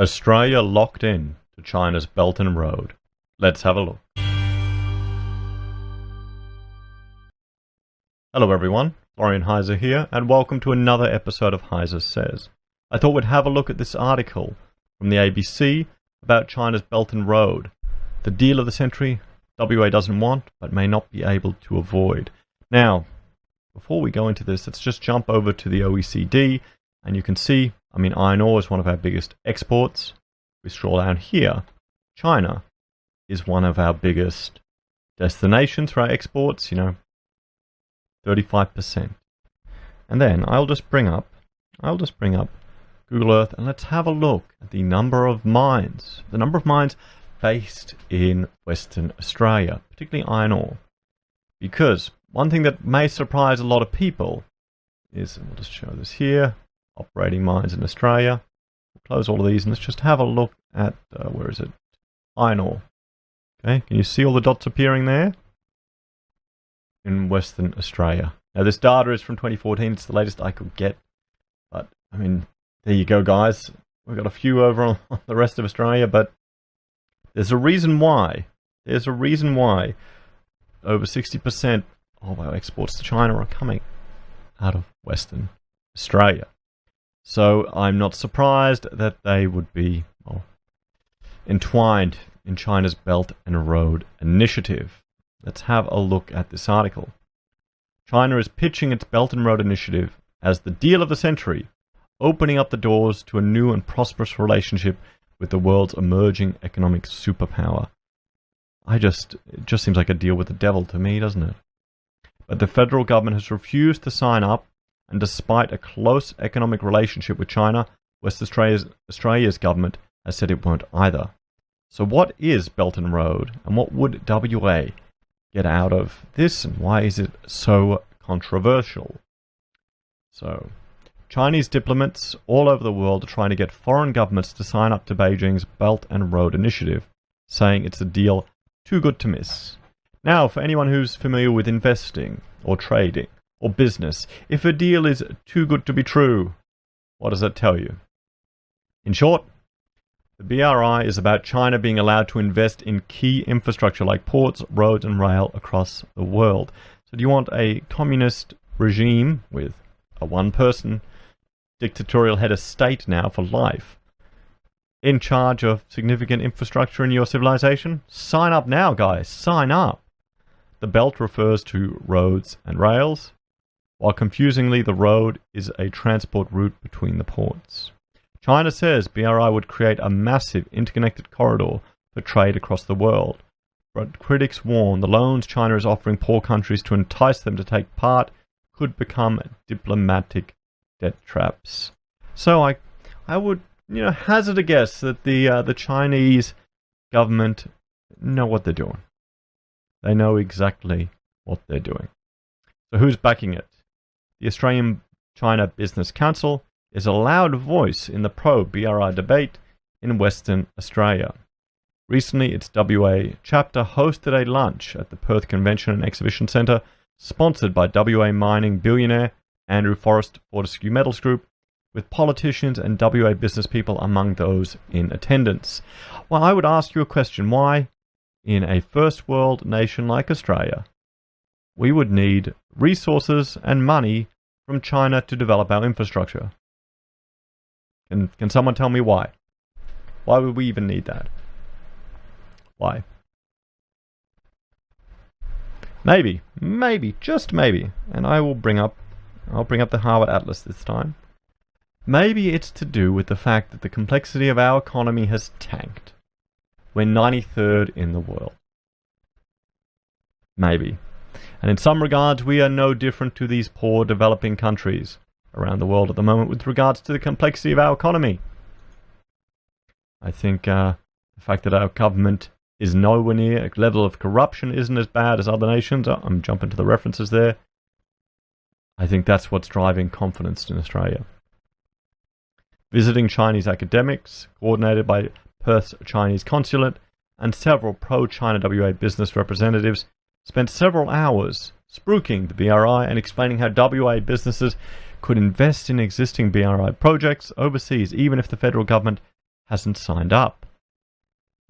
Australia locked in to China's Belt and Road. Let's have a look. Hello everyone, Florian Heise here, and welcome to another episode of Heise Says. I thought we'd have a look at this article from the ABC about China's Belt and Road. The deal of the century WA doesn't want, but may not be able to avoid. Now, before we go into this, let's just jump over to the OECD, and you can see, iron ore is one of our biggest exports. We scroll down here, China is one of our biggest destinations for our exports, 35%. And then I'll just bring up Google Earth, and let's have a look at the number of mines based in Western Australia, particularly iron ore. Because one thing that may surprise a lot of people is, and we'll just show this here, operating mines in Australia. We'll close all of these and let's just have a look at, where is it? Iron ore. Okay, can you see all the dots appearing there? In Western Australia. Now this data is from 2014, it's the latest I could get. But, there you go guys. We've got a few over on the rest of Australia, but there's a reason why. Over 60% of our exports to China are coming out of Western Australia. So I'm not surprised that they would be entwined in China's Belt and Road Initiative. Let's have a look at this article. China is pitching its Belt and Road Initiative as the deal of the century, opening up the doors to a new and prosperous relationship with the world's emerging economic superpower. It just seems like a deal with the devil to me, doesn't it? But the federal government has refused to sign up, and despite a close economic relationship with China, West Australia's government has said it won't either. So what is Belt and Road, and what would WA get out of this, and why is it so controversial? So, Chinese diplomats all over the world are trying to get foreign governments to sign up to Beijing's Belt and Road Initiative, saying it's a deal too good to miss. Now, for anyone who's familiar with investing, or trading, or business, if a deal is too good to be true, what does that tell you? In short, the BRI is about China being allowed to invest in key infrastructure like ports, roads, and rail across the world. So do you want a communist regime with a one-person dictatorial head of state now for life in charge of significant infrastructure in your civilization? Sign up now, guys. Sign up. The belt refers to roads and rails, while confusingly the road is a transport route between the ports. China says BRI would create a massive interconnected corridor for trade across the world, but critics warn the loans China is offering poor countries to entice them to take part could become diplomatic debt traps. So I would hazard a guess that the Chinese government know what they're doing. They know exactly what they're doing. So who's backing it? The Australian-China Business Council is a loud voice in the pro-BRI debate in Western Australia. Recently, its WA chapter hosted a lunch at the Perth Convention and Exhibition Centre, sponsored by WA mining billionaire Andrew Fortescue Metals Group, with politicians and WA business people among those in attendance. Well, I would ask you a question. Why, in a first world nation like Australia, we would need resources and money from China to develop our infrastructure? Can someone tell me why? Why would we even need that? Why? Maybe, just maybe, and I'll bring up the Harvard Atlas this time. Maybe it's to do with the fact that the complexity of our economy has tanked. We're 93rd in the world. Maybe. And in some regards, we are no different to these poor developing countries around the world at the moment with regards to the complexity of our economy. I think the fact that our government is nowhere near a level of corruption isn't as bad as other nations. I'm jumping to the references there. I think that's what's driving confidence in Australia. Visiting Chinese academics, coordinated by Perth's Chinese consulate, and several pro-China WA business representatives, spent several hours spruiking the BRI and explaining how WA businesses could invest in existing BRI projects overseas, even if the federal government hasn't signed up.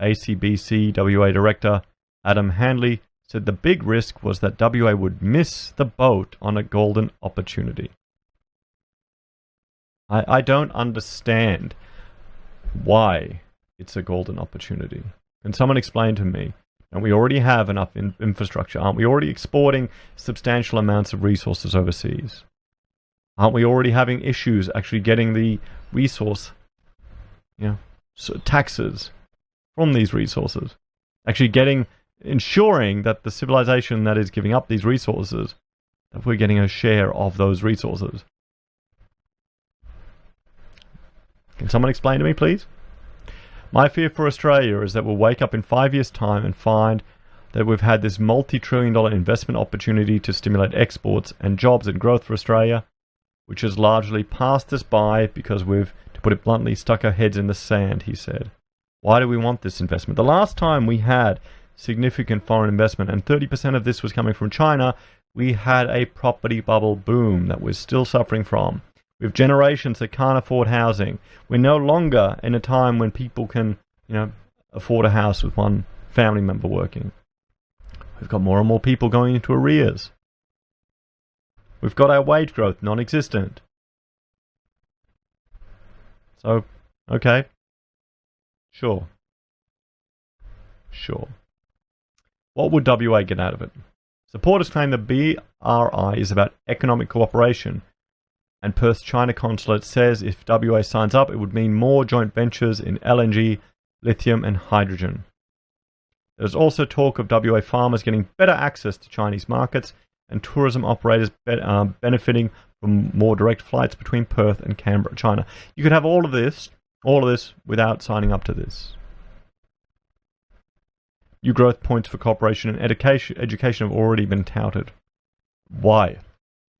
ACBC WA Director Adam Handley said the big risk was that WA would miss the boat on a golden opportunity. I don't understand why it's a golden opportunity. Can someone explain to me? And we already have enough infrastructure. Aren't we already exporting substantial amounts of resources overseas? Aren't we already having issues actually getting the resource, taxes from these resources? Actually ensuring that the civilization that is giving up these resources, that we're getting a share of those resources. Can someone explain to me, please? My fear for Australia is that we'll wake up in 5 years' time and find that we've had this multi-trillion-dollar investment opportunity to stimulate exports and jobs and growth for Australia, which has largely passed us by because we've, to put it bluntly, stuck our heads in the sand, he said. Why do we want this investment? The last time we had significant foreign investment, and 30% of this was coming from China, we had a property bubble boom that we're still suffering from. We have generations that can't afford housing. We're no longer in a time when people can, afford a house with one family member working. We've got more and more people going into arrears. We've got our wage growth non-existent. So, okay. Sure. What would WA get out of it? Supporters claim the BRI is about economic cooperation, and Perth's China consulate says if WA signs up, it would mean more joint ventures in LNG, lithium and hydrogen. There's also talk of WA farmers getting better access to Chinese markets and tourism operators benefiting from more direct flights between Perth and Canberra, China. You could have all of this without signing up to this. New growth points for cooperation and education have already been touted. Why?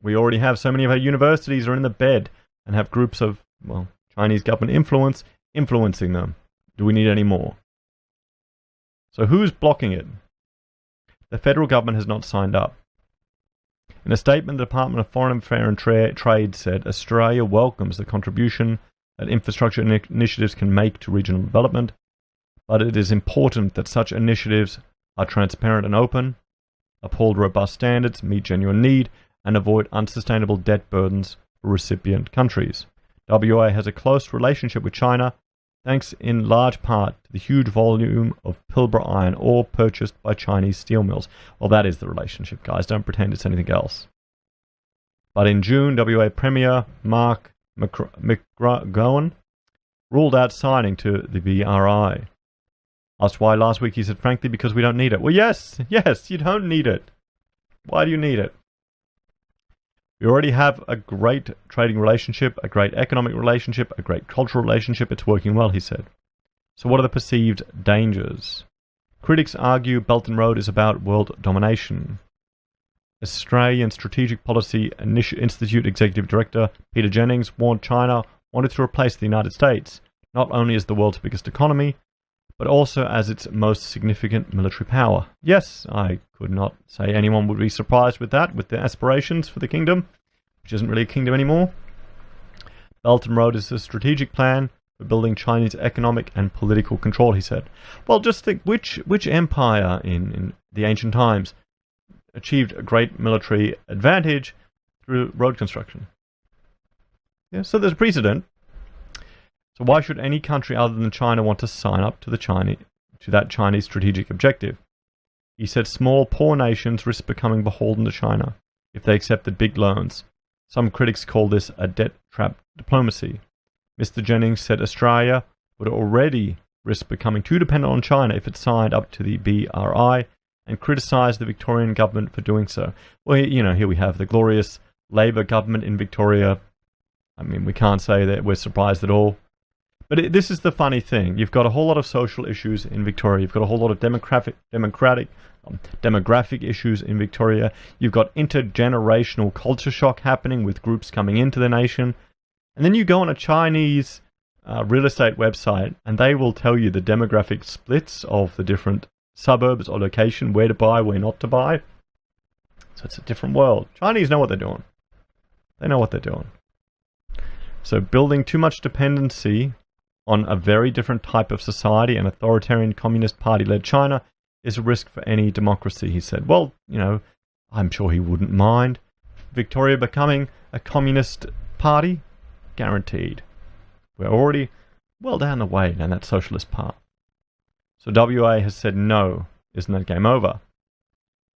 We already have so many of our universities are in the bed and have groups of, Chinese government influencing them. Do we need any more? So who's blocking it? The federal government has not signed up. In a statement, the Department of Foreign Affairs and Trade said Australia welcomes the contribution that infrastructure initiatives can make to regional development, but it is important that such initiatives are transparent and open, uphold robust standards, meet genuine need, and avoid unsustainable debt burdens for recipient countries. WA has a close relationship with China, thanks in large part to the huge volume of Pilbara iron ore purchased by Chinese steel mills. Well, that is the relationship, guys. Don't pretend it's anything else. But in June, WA Premier Mark McGowan ruled out signing to the BRI. Asked why last week, he said, frankly, because we don't need it. Well, yes, you don't need it. Why do you need it? We already have a great trading relationship, a great economic relationship, a great cultural relationship. It's working well, he said. So what are the perceived dangers? Critics argue Belt and Road is about world domination. Australian Strategic Policy Institute Executive Director Peter Jennings warned China wanted to replace the United States, not only as the world's biggest economy, but also as its most significant military power. Yes, I could not say anyone would be surprised with that, with their aspirations for the kingdom, which isn't really a kingdom anymore. Belt and Road is a strategic plan for building Chinese economic and political control, he said. Well, just think, which empire in the ancient times achieved a great military advantage through road construction? Yeah, so there's a precedent. So why should any country other than China want to sign up to that Chinese strategic objective? He said small, poor nations risk becoming beholden to China if they accepted big loans. Some critics call this a debt-trap diplomacy. Mr. Jennings said Australia would already risk becoming too dependent on China if it signed up to the BRI, and criticised the Victorian government for doing so. Well, here we have the glorious Labor government in Victoria. I mean, we can't say that we're surprised at all. But this is the funny thing. You've got a whole lot of social issues in Victoria. You've got a whole lot of demographic issues in Victoria. You've got intergenerational culture shock happening with groups coming into the nation. And then you go on a Chinese real estate website and they will tell you the demographic splits of the different suburbs or location, where to buy, where not to buy. So it's a different world. Chinese know what they're doing. They know what they're doing. So building too much dependency on a very different type of society, an authoritarian Communist Party-led China, is a risk for any democracy, he said. Well, I'm sure he wouldn't mind. Victoria becoming a Communist Party? Guaranteed. We're already well down the way down that socialist path. So WA has said no. Isn't that game over?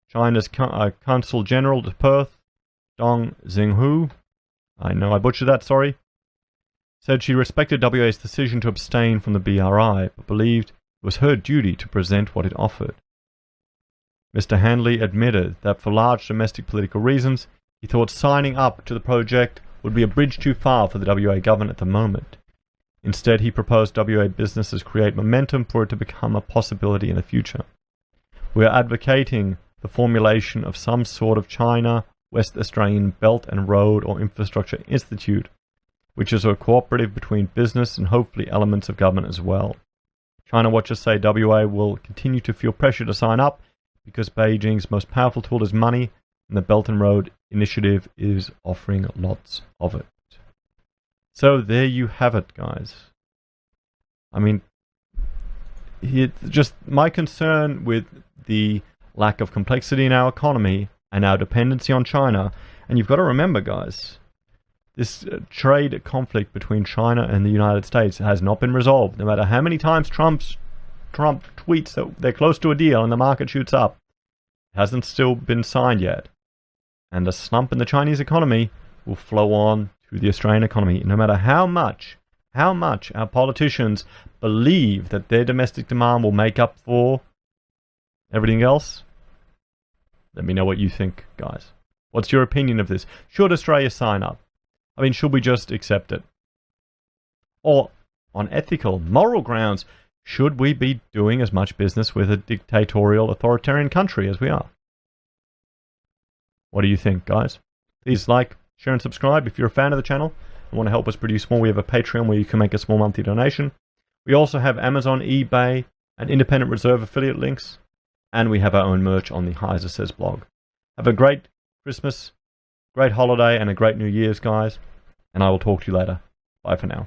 China's Consul General to Perth, Dong Xinghu, I know I butchered that, sorry, said she respected WA's decision to abstain from the BRI, but believed it was her duty to present what it offered. Mr. Handley admitted that for large domestic political reasons, he thought signing up to the project would be a bridge too far for the WA government at the moment. Instead, he proposed WA businesses create momentum for it to become a possibility in the future. We are advocating the formulation of some sort of China West Australian Belt and Road or Infrastructure Institute, which is a cooperative between business and hopefully elements of government as well. China watchers say WA will continue to feel pressure to sign up because Beijing's most powerful tool is money, and the Belt and Road Initiative is offering lots of it. So there you have it, guys. I mean, just my concern with the lack of complexity in our economy and our dependency on China, and you've got to remember, guys, this trade conflict between China and the United States has not been resolved. No matter how many times Trump tweets that they're close to a deal and the market shoots up, it hasn't still been signed yet. And the slump in the Chinese economy will flow on to the Australian economy. No matter how much our politicians believe that their domestic demand will make up for everything else, let me know what you think, guys. What's your opinion of this? Should Australia sign up? I mean, should we just accept it? Or, on ethical, moral grounds, should we be doing as much business with a dictatorial, authoritarian country as we are? What do you think, guys? Please like, share, and subscribe if you're a fan of the channel and want to help us produce more. We have a Patreon where you can make a small monthly donation. We also have Amazon, eBay, and Independent Reserve affiliate links. And we have our own merch on the Heise Says blog. Have a great Christmas, great holiday, and a great New Year's, guys. And I will talk to you later. Bye for now.